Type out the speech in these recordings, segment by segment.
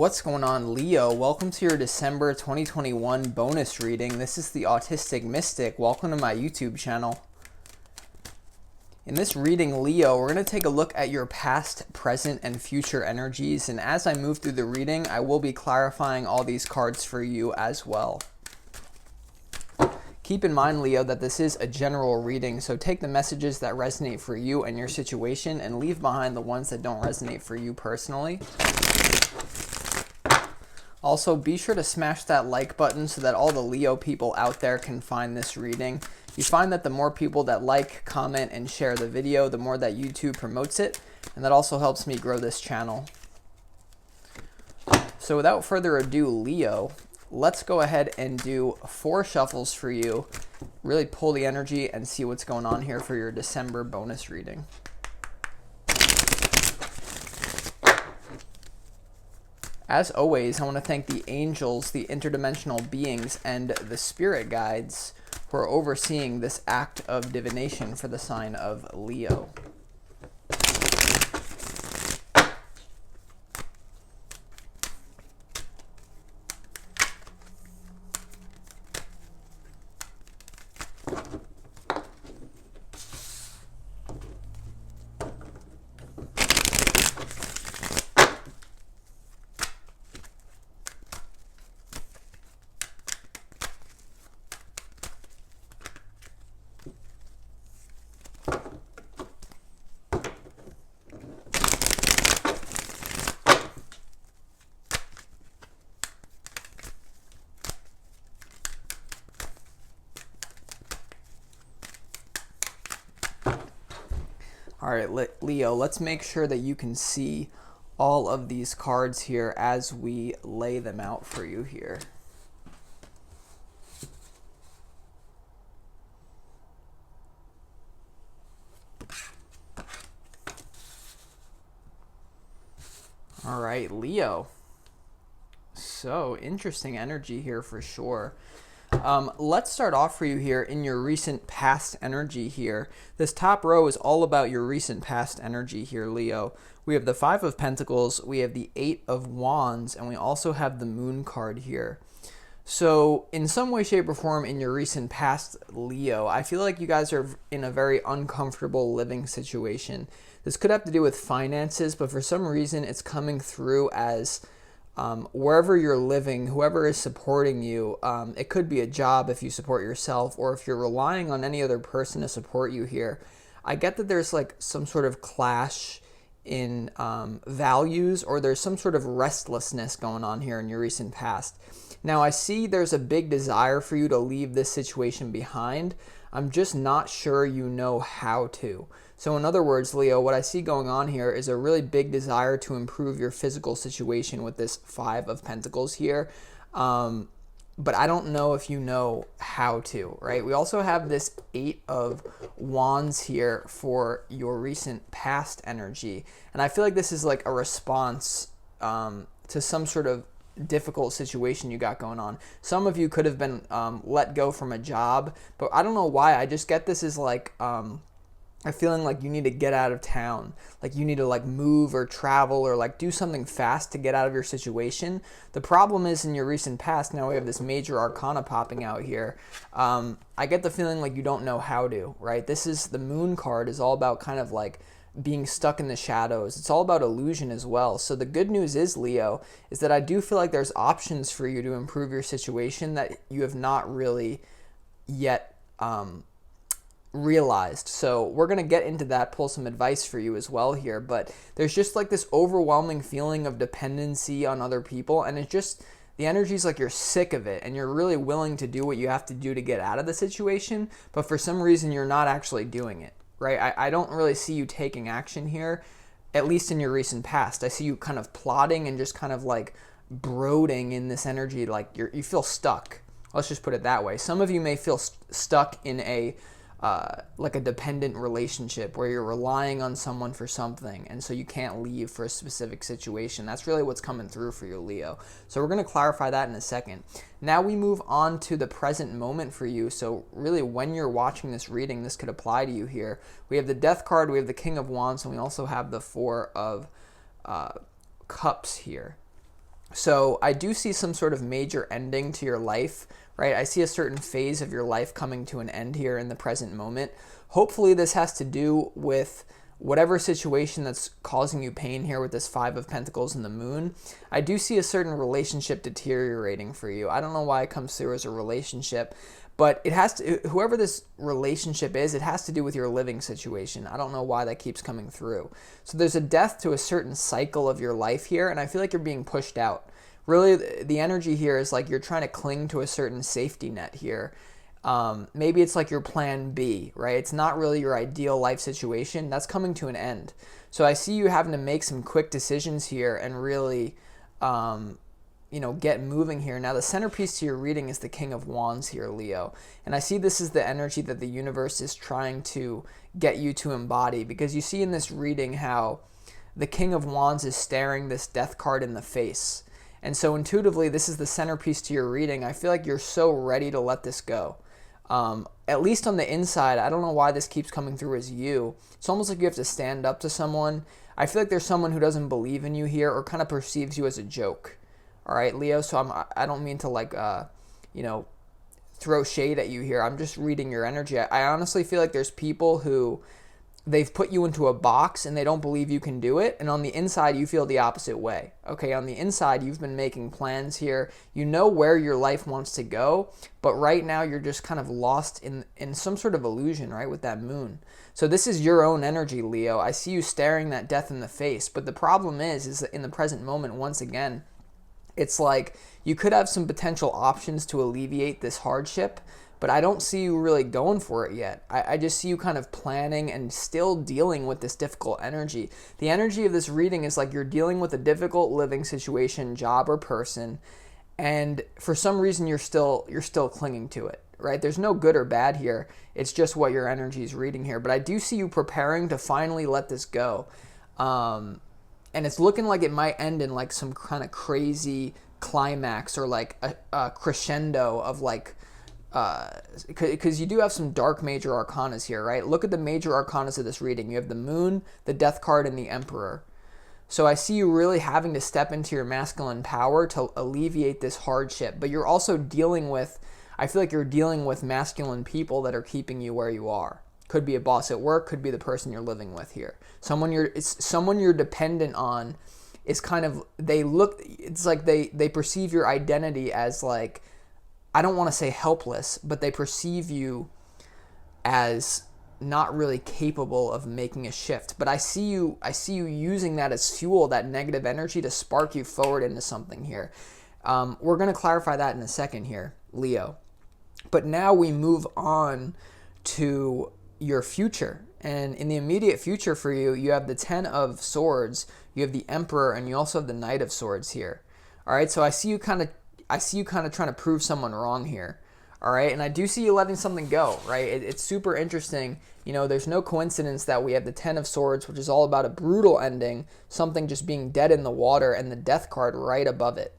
What's going on, Leo? Welcome to your December 2021 bonus reading. This is the Autistic Mystic. Welcome to my YouTube channel. In this reading, Leo, we're going to take a look at your past, present, and future energies. And as I move through the reading, I will be clarifying all these cards for you as well. Keep in mind, Leo, that this is a general reading, so take the messages that resonate for you and your situation and leave behind the ones that don't resonate for you personally. Also, be sure to smash that like button so that all the Leo people out there can find this reading. You find that the more people that like, comment, and share the video, the more that YouTube promotes it, and that also helps me grow this channel. So without further ado, Leo, let's go ahead and do 4 shuffles for you. Really pull the energy and see what's going on here for your December bonus reading. As always, I want to thank the angels, the interdimensional beings, and the spirit guides who are overseeing this act of divination for the sign of Leo. All right, Leo, let's make sure that you can see all of these cards here as we lay them out for you here. All right, Leo. So interesting energy here for sure. Let's start off for you here in your recent past energy here. This top row is all about your recent past energy here, Leo. We have the 5 of Pentacles, we have the 8 of Wands, and we also have the Moon card here. So in some way, shape, or form in your recent past, Leo, I feel like you guys are in a very uncomfortable living situation. This could have to do with finances, but for some reason it's coming through as wherever you're living, whoever is supporting you, it could be a job if you support yourself, or if you're relying on any other person to support you here. I get that there's like some sort of clash in values, or there's some sort of restlessness going on here in your recent past. Now I see there's a big desire for you to leave this situation behind. I'm just not sure you know how to. So in other words, Leo, what I see going on here is a really big desire to improve your physical situation with this 5 of Pentacles here. But I don't know if you know how to, right? We also have this 8 of Wands here for your recent past energy. And I feel like this is like a response to some sort of difficult situation you got going on. Some of you could have been let go from a job, but I don't know why. I just get this as like a feeling like you need to get out of town, like you need to like move or travel or like do something fast to get out of your situation. The problem is in your recent past, now we have this major arcana popping out here. I get the feeling like you don't know how to, right? This is the Moon card, is all about kind of like being stuck in the shadows. It's all about illusion as well. So the good news is, Leo, is that I do feel like there's options for you to improve your situation that you have not really yet realized. So we're going to get into that, pull some advice for you as well here, but there's just like this overwhelming feeling of dependency on other people, and it's just, the energy is like you're sick of it and you're really willing to do what you have to do to get out of the situation, but for some reason you're not actually doing it, right? I don't really see you taking action here, at least in your recent past. I see you kind of plotting and just kind of like brooding in this energy, like you feel stuck. Let's just put it that way. Some of you may feel stuck in a like a dependent relationship where you're relying on someone for something, and so you can't leave for a specific situation. That's really what's coming through for you, Leo. So we're going to clarify that in a second. Now we move on to the present moment for you. So really, when you're watching this reading, this could apply to you here. We have the Death card, we have the King of Wands, and we also have the 4 of Cups here. So I do see some sort of major ending to your life, right? I see a certain phase of your life coming to an end here in the present moment. Hopefully this has to do with whatever situation that's causing you pain here with this Five of Pentacles and the Moon. I do see a certain relationship deteriorating for you. I don't know why it comes through as a relationship, but it has to, whoever this relationship is, it has to do with your living situation. I don't know why that keeps coming through. So there's a death to a certain cycle of your life here, and I feel like you're being pushed out. Really, the energy here is like you're trying to cling to a certain safety net here. Maybe it's like your plan B, right? It's not really your ideal life situation. That's coming to an end. So I see you having to make some quick decisions here and really, get moving here. Now, the centerpiece to your reading is the King of Wands here, Leo. And I see this is the energy that the universe is trying to get you to embody, because you see in this reading how the King of Wands is staring this death card in the face. And so intuitively, this is the centerpiece to your reading. I feel like you're so ready to let this go. At least on the inside, I don't know why this keeps coming through as you. It's almost like you have to stand up to someone. I feel like there's someone who doesn't believe in you here or kind of perceives you as a joke. All right, Leo, so I don't mean to throw shade at you here. I'm just reading your energy. I honestly feel like there's people who they've put you into a box and they don't believe you can do it. And on the inside, you feel the opposite way. Okay, on the inside, you've been making plans here. You know where your life wants to go, but right now you're just kind of lost in some sort of illusion, right, with that moon. So this is your own energy, Leo. I see you staring that death in the face. But the problem is that in the present moment, once again, it's like you could have some potential options to alleviate this hardship, but I don't see you really going for it yet. I just see you kind of planning and still dealing with this difficult energy. The energy of this reading is like you're dealing with a difficult living situation, job or person, and for some reason you're still clinging to it, right? There's no good or bad here. It's just what your energy is reading here. But I do see you preparing to finally let this go. And it's looking like it might end in like some kind of crazy climax or like a crescendo of like, because you do have some dark major arcanas here, right? Look at the major arcanas of this reading. You have the Moon, the Death card, and the Emperor. So I see you really having to step into your masculine power to alleviate this hardship. But you're also I feel like you're dealing with masculine people that are keeping you where you are. Could be a boss at work, could be the person you're living with here. Someone you're dependent on is kind of, it's like they perceive your identity as like, I don't want to say helpless, but they perceive you as not really capable of making a shift. But I see you using that as fuel, that negative energy, to spark you forward into something here. We're going to clarify that in a second here, Leo. But now we move on to your future. And in the immediate future for you, you have the Ten of Swords, you have the Emperor, and you also have the Knight of Swords here. All right, so I see you kind of trying to prove someone wrong here. All right, and I do see you letting something go, right? It's super interesting. There's no coincidence that we have the Ten of Swords, which is all about a brutal ending, something just being dead in the water, and the Death card right above it.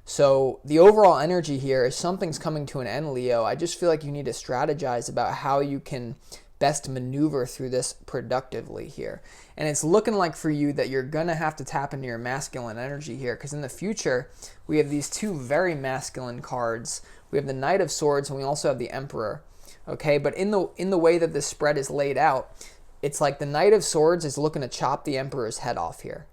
So the overall energy here is something's coming to an end, Leo. I just feel like you need to strategize about how you can best maneuver through this productively here. And it's looking like for you that you're going to have to tap into your masculine energy here, because in the future, we have these two very masculine cards. We have the Knight of Swords, and we also have the Emperor. Okay, but in the way that this spread is laid out, it's like the Knight of Swords is looking to chop the Emperor's head off here.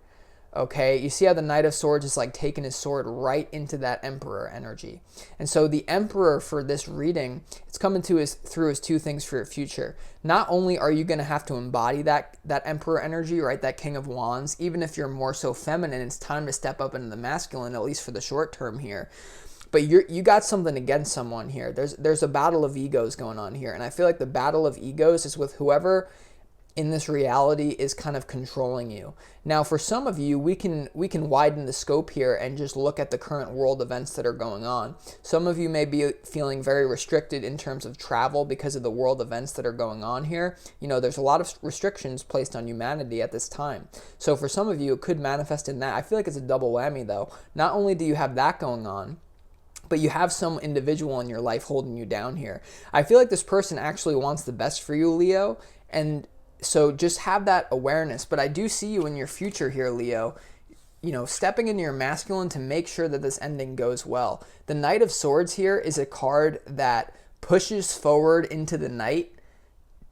Okay, you see how the Knight of Swords is like taking his sword right into that Emperor energy. And so the Emperor for this reading, it's coming through his two things for your future. Not only are you going to have to embody that Emperor energy, right, that King of Wands, even if you're more so feminine, it's time to step up into the masculine, at least for the short term here. But you got something against someone here. There's a battle of egos going on here. And I feel like the battle of egos is with whoever in this reality is kind of controlling you. Now, for some of you, we can widen the scope here and just look at the current world events that are going on. Some of you may be feeling very restricted in terms of travel because of the world events that are going on here. There's a lot of restrictions placed on humanity at this time. So for some of you, it could manifest in that. I feel like it's a double whammy, though. Not only do you have that going on, but you have some individual in your life holding you down here. I feel like this person actually wants the best for you, Leo, and so just have that awareness. But I do see you in your future here, Leo. stepping into your masculine to make sure that this ending goes well. The Knight of Swords here is a card that pushes forward into the night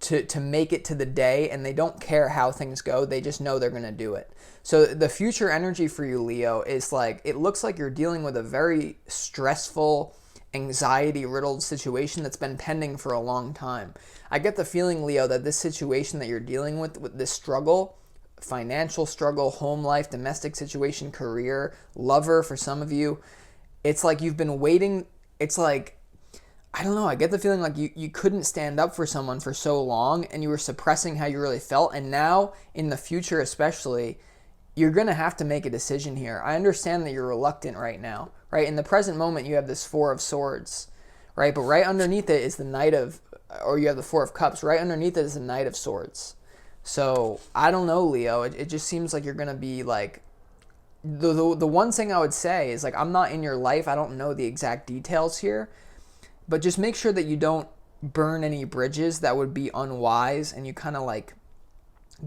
to make it to the day, and they don't care how things go. They just know they're going to do it. So the future energy for you, Leo, is like, it looks like you're dealing with a very stressful, anxiety-riddled situation that's been pending for a long time. I get the feeling, Leo, that this situation that you're dealing with this struggle, financial struggle, home life, domestic situation, career, lover for some of you, it's like you've been waiting. It's like, I don't know, I get the feeling like you couldn't stand up for someone for so long, and you were suppressing how you really felt, and now, in the future especially, you're going to have to make a decision here. I understand that you're reluctant right now, right? In the present moment, you have this Four of Swords, right? But right underneath it is the you have the Four of Cups. Right underneath it is the Knight of Swords. So, I don't know, Leo. It just seems like you're going to be like, the one thing I would say is, like, I'm not in your life. I don't know the exact details here. But just make sure that you don't burn any bridges that would be unwise, and you kind of like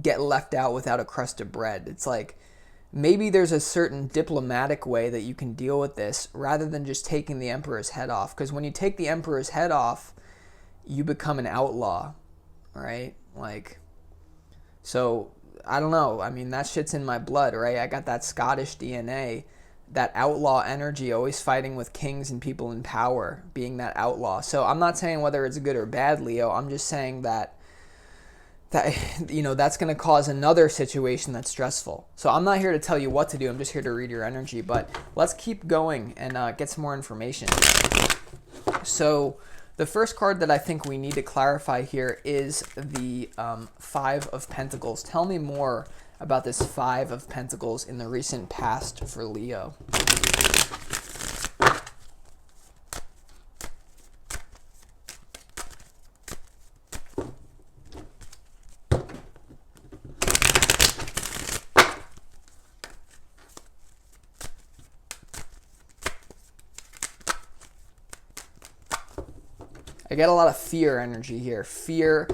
get left out without a crust of bread. It's like, maybe there's a certain diplomatic way that you can deal with this rather than just taking the Emperor's head off. Because when you take the Emperor's head off, you become an outlaw, right? Like, so I don't know. I mean, that shit's in my blood, right? I got that Scottish DNA. That outlaw energy, always fighting with kings and people in power, being that outlaw. So I'm not saying whether it's good or bad, Leo. I'm just saying that that's going to cause another situation that's stressful. So I'm not here to tell you what to do. I'm just here to read your energy. But let's keep going and get some more information. So the first card that I think we need to clarify here is the Five of Pentacles. Tell me more about this Five of Pentacles in the recent past for Leo. I get a lot of fear energy here. Fear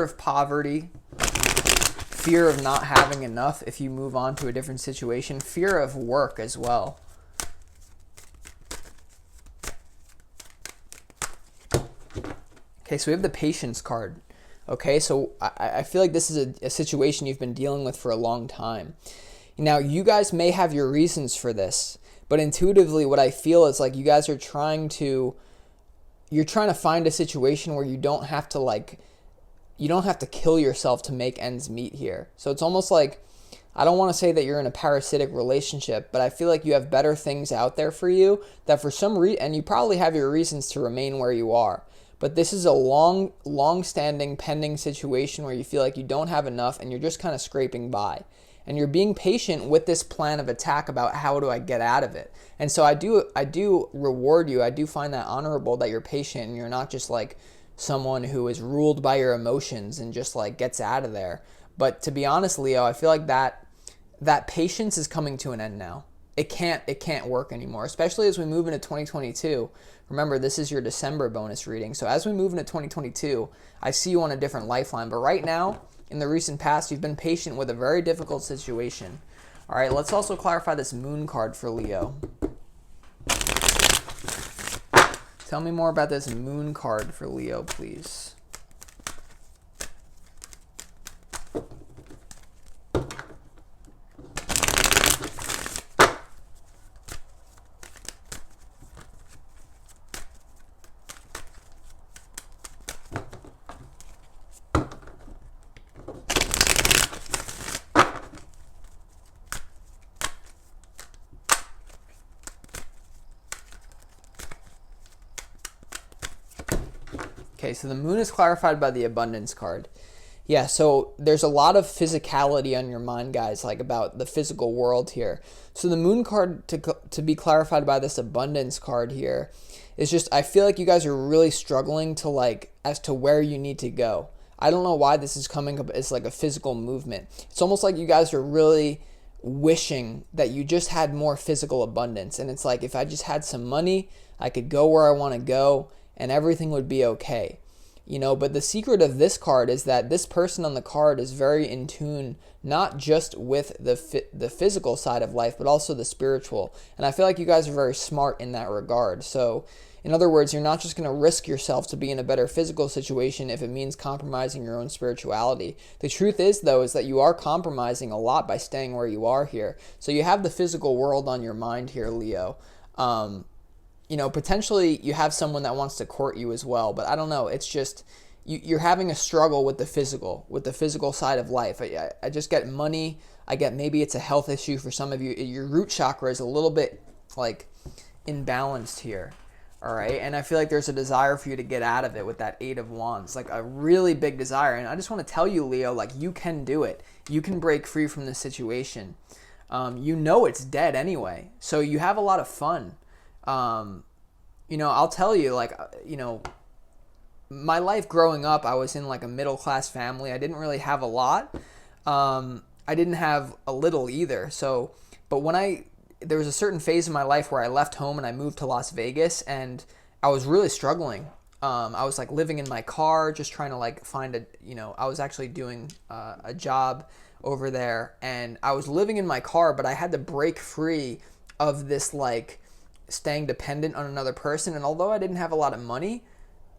of poverty. Fear of not having enough if you move on to a different situation. Fear of work as well. Okay, so we have the Patience card. Okay, so I feel like this is a situation you've been dealing with for a long time. Now, you guys may have your reasons for this, but intuitively what I feel is like you guys are trying to find a situation where you don't have to kill yourself to make ends meet here. So it's almost like, I don't want to say that you're in a parasitic relationship, but I feel like you have better things out there for you that for some reason, and you probably have your reasons to remain where you are. But this is a long-standing pending situation where you feel like you don't have enough and you're just kind of scraping by. And you're being patient with this plan of attack about how do I get out of it. And so I do reward you. I do find that honorable that you're patient and you're not just like someone who is ruled by your emotions and just like gets out of there. But to be honest, Leo, I feel like that patience is coming to an end now. It can't work anymore, especially as we move into 2022. Remember, this is your December bonus reading. So as we move into 2022, I see you on a different lifeline. But right now, in the recent past, you've been patient with a very difficult situation. All right, let's also clarify this Moon card for Leo. Tell me more about this Moon card for Leo, please. Okay, so the Moon is clarified by the Abundance card. Yeah, so there's a lot of physicality on your mind, guys, like about the physical world here. So the Moon card to be clarified by this Abundance card here is just, I feel like you guys are really struggling to like, as to where you need to go. I don't know why this is coming up as like a physical movement. It's almost like you guys are really wishing that you just had more physical abundance. And it's like, if I just had some money, I could go where I want to go and everything would be okay. you know, but the secret of this card is that this person on the card is very in tune, not just with the physical side of life, but also the spiritual. And I feel like you guys are very smart in that regard. So in other words, you're not just going to risk yourself to be in a better physical situation if it means compromising your own spirituality. The truth is, though, is that you are compromising a lot by staying where you are here. So you have the physical world on your mind here, Leo. You know, potentially you have someone that wants to court you as well, but I don't know. It's just you're having a struggle with the physical side of life. I just get money. I get maybe it's a health issue for some of you. Your root chakra is a little bit like imbalanced here. All right. And I feel like there's a desire for you to get out of it with that 8 of Wands, like a really big desire. And I just want to tell you, Leo, like you can do it. You can break free from this situation. You know it's dead anyway. So you have a lot of fun. You know, I'll tell you, like, you know, my life growing up, I was in like a middle class family. I didn't really have a lot. I didn't have a little either. So, but there was a certain phase in my life where I left home and I moved to Las Vegas, and I was really struggling. I was like living in my car, just trying to like find I was actually doing a job over there, and I was living in my car, but I had to break free of this like staying dependent on another person. And although I didn't have a lot of money,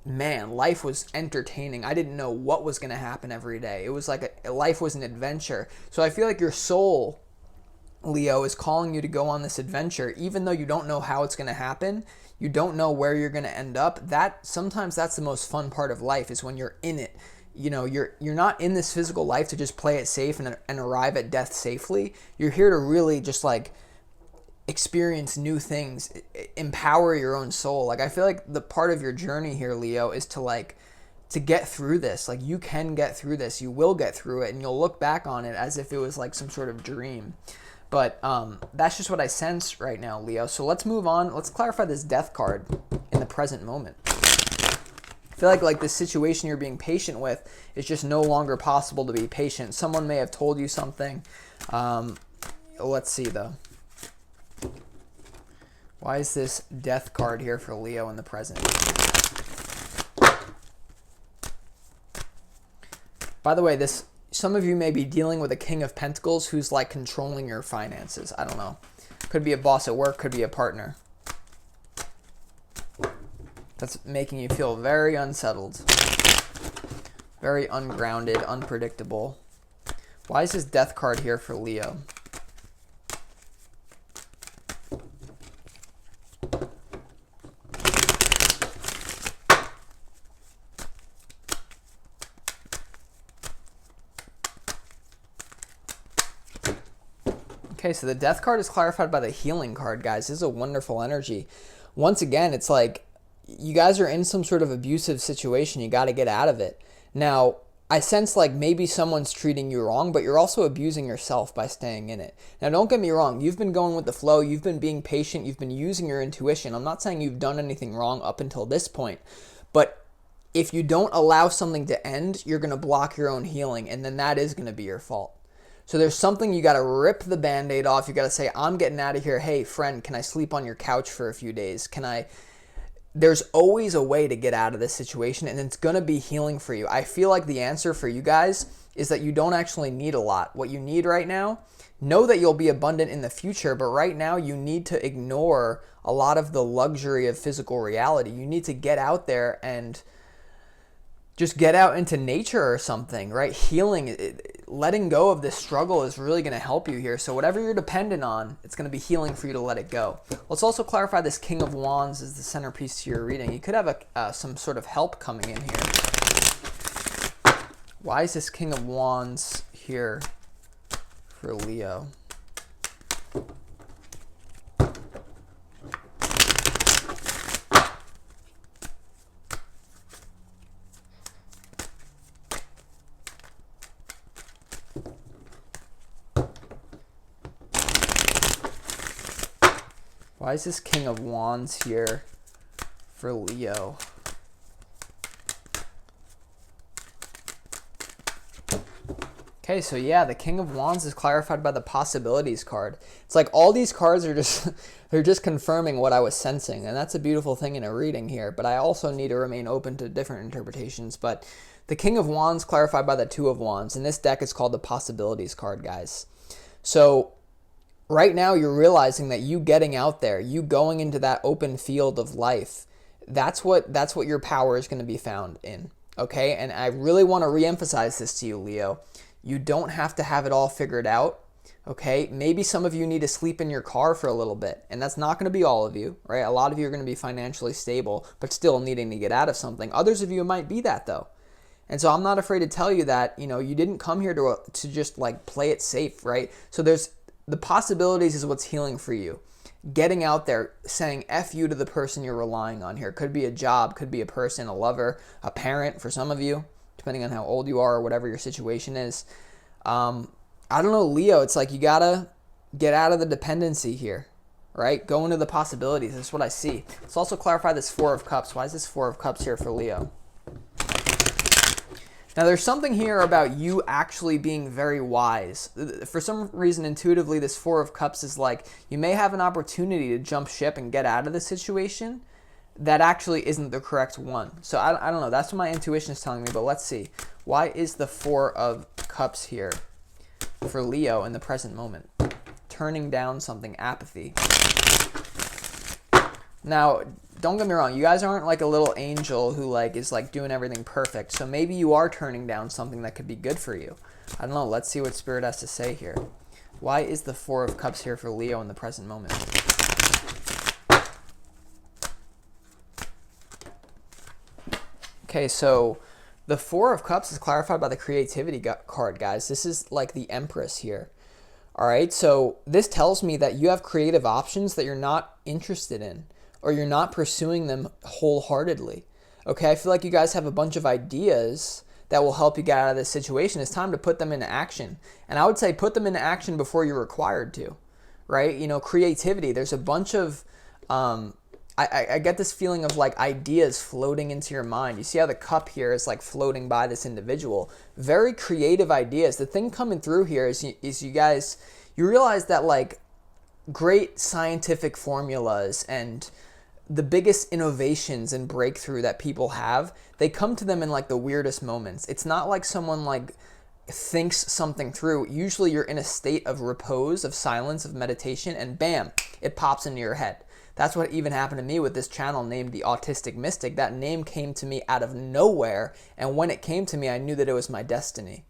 man, life was entertaining. I didn't know what was going to happen every day. It was like life was an adventure. So I feel like your soul, Leo, is calling you to go on this adventure, even though you don't know how it's going to happen. You don't know where you're going to end up. Sometimes that's the most fun part of life, is when you're in it. You know, you're not in this physical life to just play it safe and arrive at death safely. You're here to really just like experience new things, empower your own soul. Like I feel like the part of your journey here, Leo, is to get through this. Like you can get through this. You will get through it, and you'll look back on it as if it was like some sort of dream. But that's just what I sense right now, Leo. So let's move on. Let's clarify this death card in the present moment. I feel like this situation you're being patient with is just no longer possible to be patient. Someone may have told you something. Let's see, though. Why is this death card here for Leo in the present? By the way, some of you may be dealing with a King of Pentacles who's like controlling your finances. I don't know. Could be a boss at work, could be a partner. That's making you feel very unsettled, very ungrounded, unpredictable. Why is this death card here for Leo? Okay, so the death card is clarified by the healing card, guys. This is a wonderful energy. Once again, it's like you guys are in some sort of abusive situation. You got to get out of it. Now, I sense like maybe someone's treating you wrong, but you're also abusing yourself by staying in it. Now, don't get me wrong. You've been going with the flow. You've been being patient. You've been using your intuition. I'm not saying you've done anything wrong up until this point, but if you don't allow something to end, you're going to block your own healing, and then that is going to be your fault. So there's something you got to rip the Band-Aid off. You got to say, I'm getting out of here. Hey, friend, can I sleep on your couch for a few days? There's always a way to get out of this situation, and it's going to be healing for you. I feel like the answer for you guys is that you don't actually need a lot. What you need right now, know that you'll be abundant in the future, but right now you need to ignore a lot of the luxury of physical reality. You need to get out there and just get out into nature or something, right? Healing, letting go of this struggle is really going to help you here. So whatever you're dependent on, it's going to be healing for you to let it go. Let's also clarify this King of Wands is the centerpiece to your reading. You could have some sort of help coming in here. Why is this King of Wands here for Leo? Why is this King of Wands here for Leo? Okay, so yeah, the King of Wands is clarified by the Possibilities card. It's like all these cards are just, they're just confirming what I was sensing. And that's a beautiful thing in a reading here. But I also need to remain open to different interpretations. But the King of Wands clarified by the Two of Wands. And this deck is called the Possibilities card, guys. So right now you're realizing that you getting out there, you going into that open field of life, that's what your power is going to be found in. Okay, and I really want to reemphasize this to you, Leo. You don't have to have it all figured out, okay? Maybe some of you need to sleep in your car for a little bit, and that's not going to be all of you, right? A lot of you are going to be financially stable, but still needing to get out of something. Others of you might be that, though. And so I'm not afraid to tell you that, you know, you didn't come here to just, like, play it safe, right? So there's the possibilities is what's healing for you. Getting out there, saying F you to the person you're relying on here. Could be a job, could be a person, a lover, a parent for some of you, depending on how old you are or whatever your situation is. I don't know, Leo, it's like you gotta get out of the dependency here, right? Go into the possibilities. That's what I see. Let's also clarify this Four of Cups. Why is this Four of Cups here for Leo? Now, there's something here about you actually being very wise. For some reason, intuitively, this Four of Cups is like you may have an opportunity to jump ship and get out of the situation that actually isn't the correct one. So I don't know. That's what my intuition is telling me, but let's see. Why is the Four of Cups here for Leo in the present moment? Turning down something, apathy. Now, don't get me wrong. You guys aren't like a little angel who like is like doing everything perfect. So maybe you are turning down something that could be good for you. I don't know. Let's see what Spirit has to say here. Why is the Four of Cups here for Leo in the present moment? Okay, so the Four of Cups is clarified by the Creativity card, guys. This is like the Empress here. All right, so this tells me that you have creative options that you're not interested in, or you're not pursuing them wholeheartedly. Okay, I feel like you guys have a bunch of ideas that will help you get out of this situation. It's time to put them into action. And I would say put them into action before you're required to, right? You know, creativity. There's a bunch of, I get this feeling of like ideas floating into your mind. You see how the cup here is like floating by this individual. Very creative ideas. The thing coming through here is you guys, you realize that like great scientific formulas and the biggest innovations and breakthrough that people have, they come to them in like the weirdest moments. It's not like someone like thinks something through. Usually you're in a state of repose, of silence, of meditation, and bam, it pops into your head. That's what even happened to me with this channel named The Autistic Mystic. That name came to me out of nowhere, and when it came to me, I knew that it was my destiny.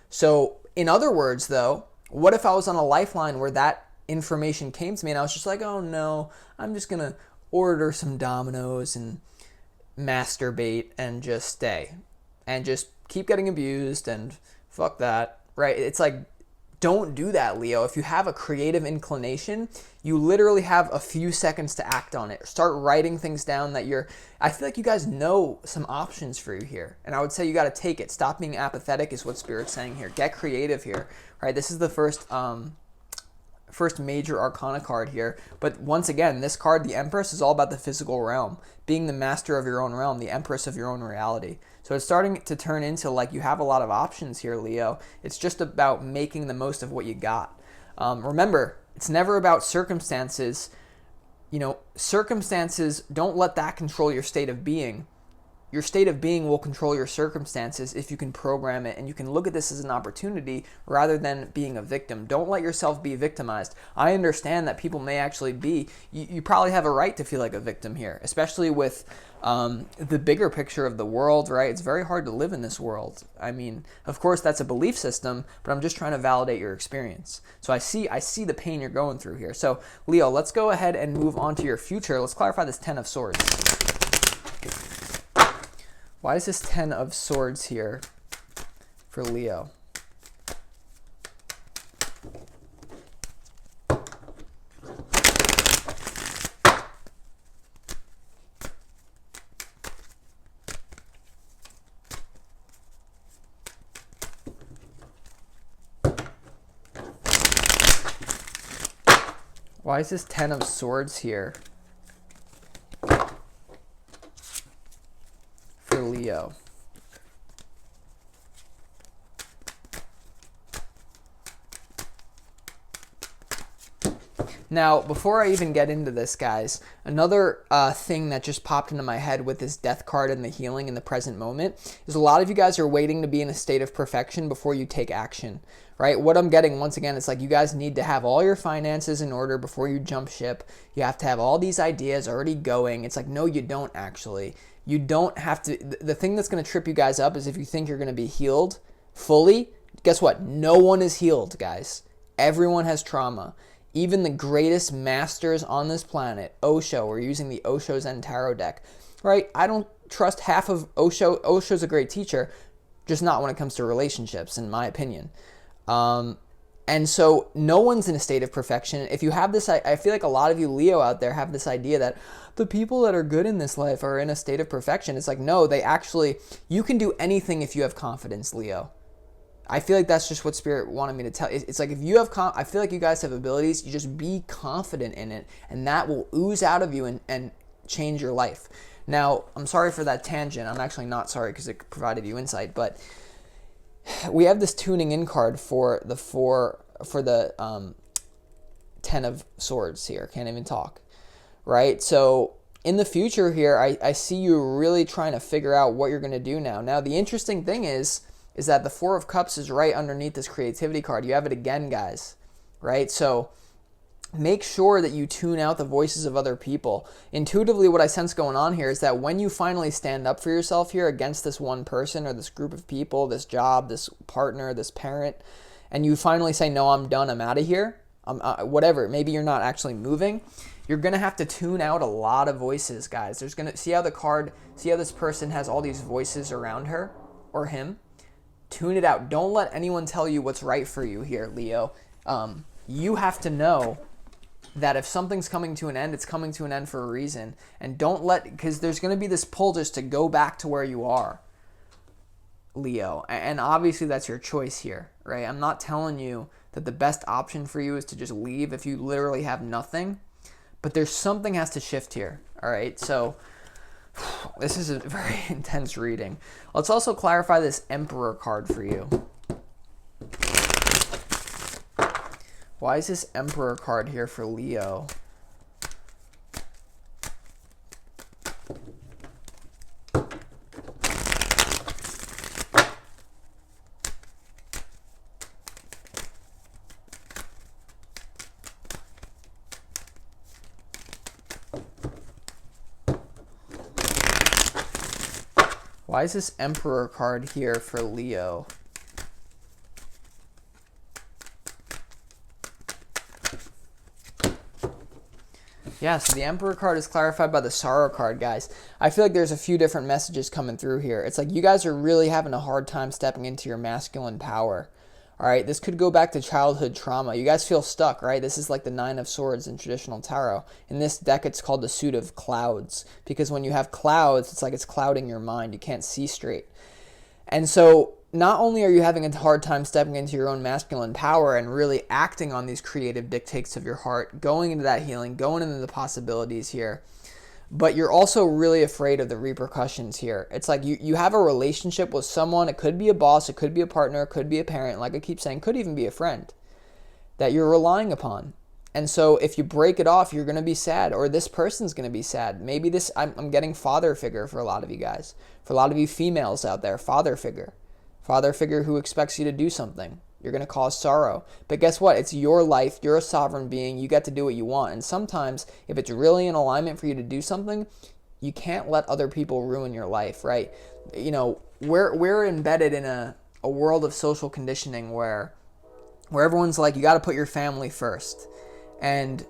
So in other words, though, what if I was on a lifeline where that information came to me and I was just like, oh no, I'm just gonna order some Domino's and masturbate and just stay and just keep getting abused and fuck that, right? It's like, don't do that, Leo. If you have a creative inclination, you literally have a few seconds to act on it. Start writing things down that I feel like you guys know some options for you here. And I would say you got to take it. Stop being apathetic is what Spirit's saying here. Get creative here, right? This is the first major arcana card here. But once again, this card, the Empress, is all about the physical realm. Being the master of your own realm, the Empress of your own reality. So it's starting to turn into like you have a lot of options here, Leo. It's just about making the most of what you got. Remember, it's never about circumstances. You know, circumstances, don't let that control your state of being. Your state of being will control your circumstances if you can program it, and you can look at this as an opportunity rather than being a victim. Don't let yourself be victimized. I understand that people may actually be, you probably have a right to feel like a victim here, especially with the bigger picture of the world, right? It's very hard to live in this world. I mean, of course, that's a belief system, but I'm just trying to validate your experience. So I see the pain you're going through here. So, Leo, let's go ahead and move on to your future. Let's clarify this Ten of Swords. Why is this Ten of Swords here for Leo? Why is this Ten of Swords here for Leo? Now, before I even get into this, guys, another thing that just popped into my head with this death card and the healing in the present moment is a lot of you guys are waiting to be in a state of perfection before you take action, right? What I'm getting, once again, it's like you guys need to have all your finances in order before you jump ship. You have to have all these ideas already going. It's like, no, you don't actually. You don't have to. The thing that's going to trip you guys up is if you think you're going to be healed fully. Guess what? No one is healed, guys. Everyone has trauma. Even the greatest masters on this planet, Osho, we're using the Osho Zen Tarot deck, right? I don't trust half of Osho. Osho's a great teacher, just not when it comes to relationships, in my opinion. And so no one's in a state of perfection. If you have this, I feel like a lot of you Leo out there have this idea that the people that are good in this life are in a state of perfection. It's like, no, you can do anything if you have confidence, Leo. I feel like that's just what Spirit wanted me to tell. It's like if you have, I feel like you guys have abilities, you just be confident in it, and that will ooze out of you and change your life. Now, I'm sorry for that tangent. I'm actually not sorry because it provided you insight, but we have this tuning in card for the Ten of Swords here. Can't even talk, right? So in the future here, I see you really trying to figure out what you're going to do now. Now, the interesting thing is that the Four of Cups is right underneath this creativity card. You have it again, guys, right? So make sure that you tune out the voices of other people. Intuitively, what I sense going on here is that when you finally stand up for yourself here against this one person or this group of people, this job, this partner, this parent, and you finally say, no, I'm done, I'm out of here, whatever, maybe you're not actually moving, you're going to have to tune out a lot of voices, guys. See how this person has all these voices around her or him? Tune it out. Don't let anyone tell you what's right for you here, Leo. You have to know that if something's coming to an end, it's coming to an end for a reason. And because there's going to be this pull just to go back to where you are, Leo. And obviously that's your choice here, right? I'm not telling you that the best option for you is to just leave if you literally have nothing. But there's something has to shift here, all right? So this is a very intense reading. Let's also clarify this Emperor card for you. Why is this Emperor card here for Leo? Why is this Emperor card here for Leo? Yeah, so the Emperor card is clarified by the Sorrow card, guys. I feel like there's a few different messages coming through here. It's like you guys are really having a hard time stepping into your masculine power. All right, this could go back to childhood trauma. You guys feel stuck, right? This is like the Nine of Swords in traditional tarot. In this deck, it's called the Suit of Clouds, because when you have clouds, it's like it's clouding your mind. You can't see straight. And so not only are you having a hard time stepping into your own masculine power and really acting on these creative dictates of your heart, going into that healing, going into the possibilities here, but you're also really afraid of the repercussions here. It's like you have a relationship with someone. It could be a boss, it could be a partner, it could be a parent, like I keep saying, could even be a friend that you're relying upon. And so if you break it off, you're going to be sad, or this person's going to be sad. Maybe I'm getting father figure for a lot of you guys. For a lot of you females out there, father figure. Father figure who expects you to do something. You're going to cause sorrow. But guess what? It's your life. You're a sovereign being. You get to do what you want. And sometimes, if it's really in alignment for you to do something, you can't let other people ruin your life, right? You know, we're embedded in a world of social conditioning where everyone's like, you got to put your family first. And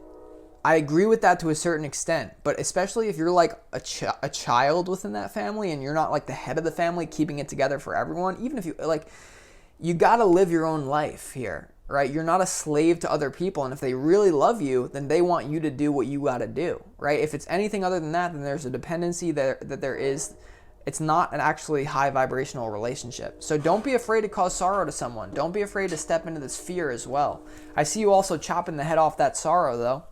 I agree with that to a certain extent, but especially if you're like a child within that family and you're not like the head of the family keeping it together for everyone, even if you got to live your own life here, right? You're not a slave to other people, and if they really love you, then they want you to do what you got to do, right? If it's anything other than that, then there's a dependency that there is. It's not an actually high vibrational relationship. So don't be afraid to cause sorrow to someone. Don't be afraid to step into this fear as well. I see you also chopping the head off that sorrow, though.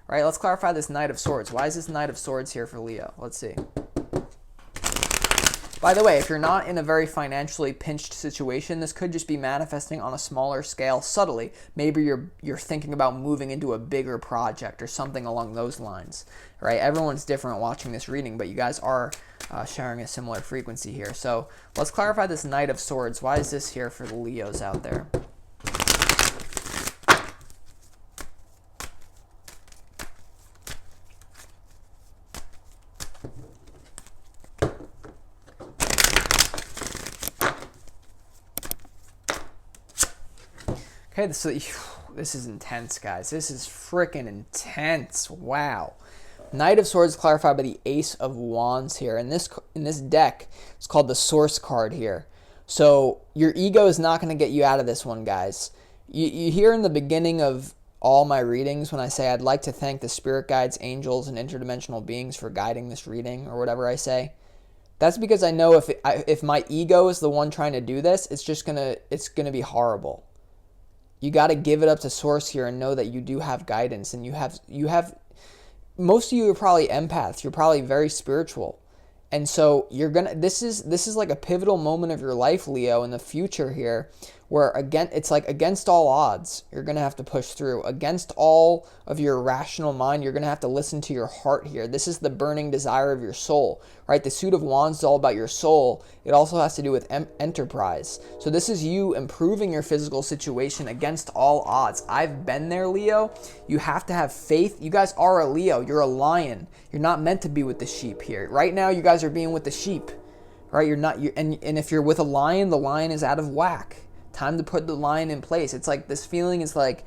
All right, let's clarify this Knight of Swords. Why is this Knight of Swords here for Leo? Let's see. By the way, if you're not in a very financially pinched situation, this could just be manifesting on a smaller scale subtly. Maybe you're thinking about moving into a bigger project or something along those lines, right? Everyone's different watching this reading, but you guys are sharing a similar frequency here. So let's clarify this Knight of Swords. Why is this here for the Leos out there? Okay, so this is intense, guys. This is freaking intense. Wow. Knight of Swords clarified by the Ace of Wands here. In this deck, it's called the Source card here. So your ego is not going to get you out of this one, guys. You hear in the beginning of all my readings when I say I'd like to thank the spirit guides, angels, and interdimensional beings for guiding this reading, or whatever I say. That's because I know if my ego is the one trying to do this, it's gonna be horrible. You got to give it up to Source here and know that you do have guidance, and you have most of you are probably empaths. You're probably very spiritual. And so this is like a pivotal moment of your life, Leo, in the future here, where again it's like against all odds, you're going to have to push through. Against all of your rational mind, you're going to have to listen to your heart here. This is the burning desire of your soul, right? The Suit of Wands is all about your soul. It also has to do with enterprise. So this is you improving your physical situation against all odds. I've been there, Leo. You have to have faith. You guys are a Leo. You're a lion. You're not meant to be with the sheep here. Right now, you guys are being with the sheep, right? And if you're with a lion, the lion is out of whack. Time to put the lion in place. It's like this feeling is like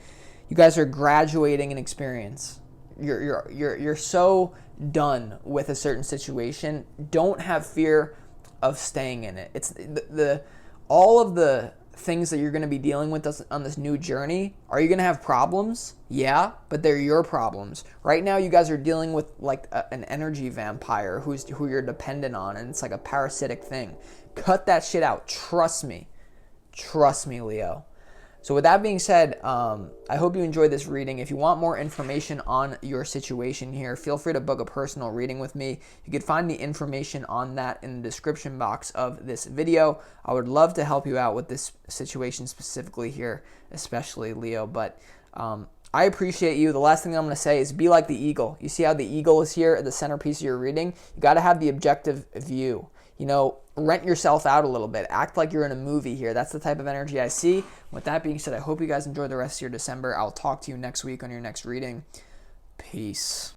you guys are graduating in experience. You're so done with a certain situation. Don't have fear of staying in it. It's all of the things that you're going to be dealing with on this new journey. Are you going to have problems? Yeah, but they're your problems. Right now, you guys are dealing with like an energy vampire who you're dependent on, and it's like a parasitic thing. Cut that shit out. Trust me. Trust me, Leo. So with that being said, I hope you enjoyed this reading. If you want more information on your situation here, feel free to book a personal reading with me. You can find the information on that in the description box of this video. I would love to help you out with this situation specifically here, especially Leo. But I appreciate you. The last thing I'm going to say is be like the eagle. You see how the eagle is here at the centerpiece of your reading? You got to have the objective view. You know, rent yourself out a little bit. Act like you're in a movie here. That's the type of energy I see. With that being said, I hope you guys enjoy the rest of your December. I'll talk to you next week on your next reading. Peace.